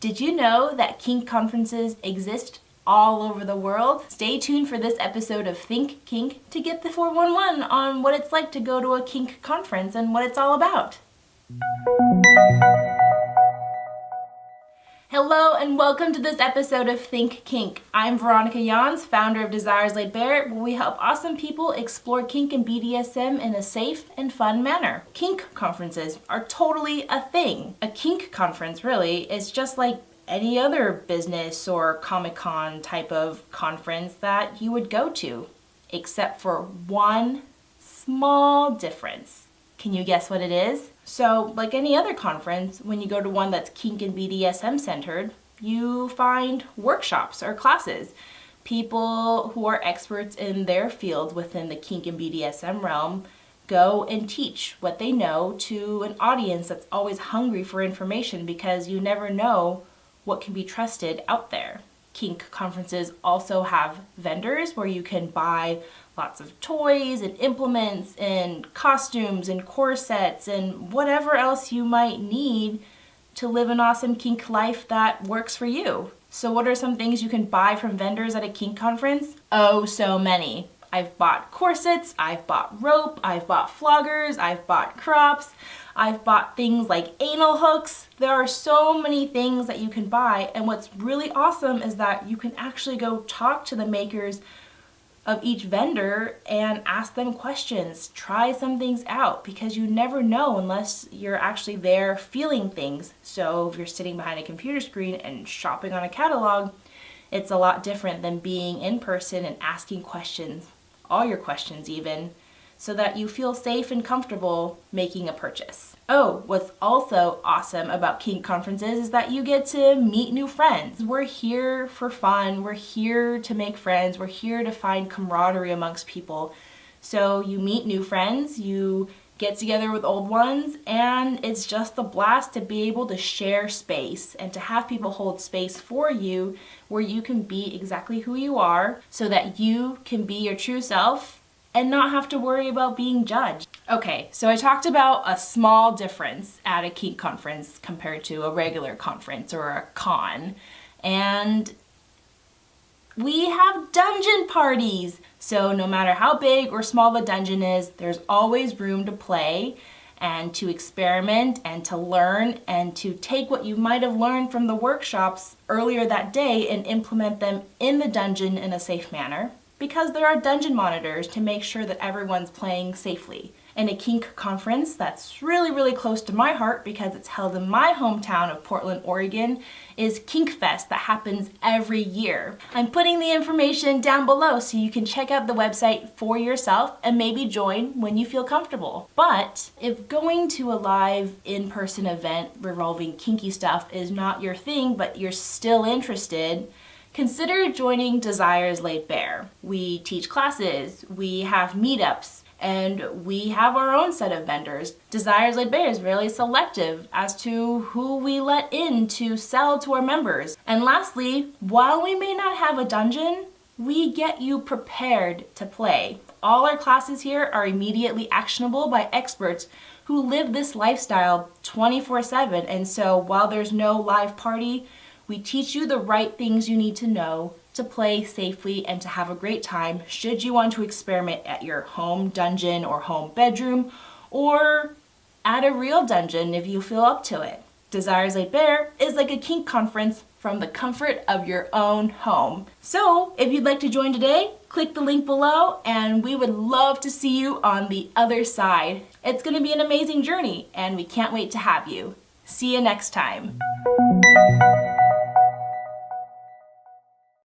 Did you know that kink conferences exist all over the world? Stay tuned for this episode of Think Kink to get the 411 on what it's like to go to a kink conference and what it's all about. Hello and welcome to this episode of Think Kink. I'm Veronica, founder of Desires Laid Bare, where we help awesome people explore kink and BDSM in a safe and fun manner. Kink conferences are totally a thing. A kink conference really is just like any other business or Comic-Con type of conference that you would go to, except for one small difference. Can you guess what it is? So, like any other conference, when you go to one that's kink and BDSM centered, you find workshops or classes. People who are experts in their field within the kink and BDSM realm go and teach what they know to an audience that's always hungry for information because you never know what can be trusted out there. Kink conferences also have vendors where you can buy lots of toys and implements and costumes and corsets and whatever else you might need to live an awesome kink life that works for you. So what are some things you can buy from vendors at a kink conference? Oh, so many. I've bought corsets, I've bought rope, I've bought floggers, I've bought crops, I've bought things like anal hooks. There are so many things that you can buy, and what's really awesome is that you can actually go talk to the makers of each vendor and ask them questions. Try some things out because you never know unless you're actually there feeling things. So if you're sitting behind a computer screen and shopping on a catalog, it's a lot different than being in person and asking questions, all your questions even, so that you feel safe and comfortable making a purchase. Oh, what's also awesome about kink conferences is that you get to meet new friends. We're here for fun, we're here to make friends, we're here to find camaraderie amongst people. So you meet new friends, you get together with old ones, and it's just a blast to be able to share space and to have people hold space for you where you can be exactly who you are so that you can be your true self and not have to worry about being judged. Okay, so I talked about a small difference at a kink conference compared to a regular conference or a con. And we have dungeon parties. So no matter how big or small the dungeon is, there's always room to play and to experiment and to learn and to take what you might have learned from the workshops earlier that day and implement them in the dungeon in a safe manner, because there are dungeon monitors to make sure that everyone's playing safely. And a kink conference that's really, really close to my heart because it's held in my hometown of Portland, Oregon, is Kink Fest that happens every year. I'm putting the information down below so you can check out the website for yourself and maybe join when you feel comfortable. But if going to a live in-person event revolving kinky stuff is not your thing, but you're still interested, consider joining Desires Laid Bare. We teach classes, we have meetups, and we have our own set of vendors. Desires Laid Bare is really selective as to who we let in to sell to our members. And lastly, while we may not have a dungeon, we get you prepared to play. All our classes here are immediately actionable by experts who live this lifestyle 24/7. And so while there's no live party, we teach you the right things you need to know to play safely and to have a great time should you want to experiment at your home dungeon or home bedroom or at a real dungeon if you feel up to it. Desires Laid Bare is like a kink conference from the comfort of your own home. So if you'd like to join today, click the link below and we would love to see you on the other side. It's going to be an amazing journey and we can't wait to have you. See you next time.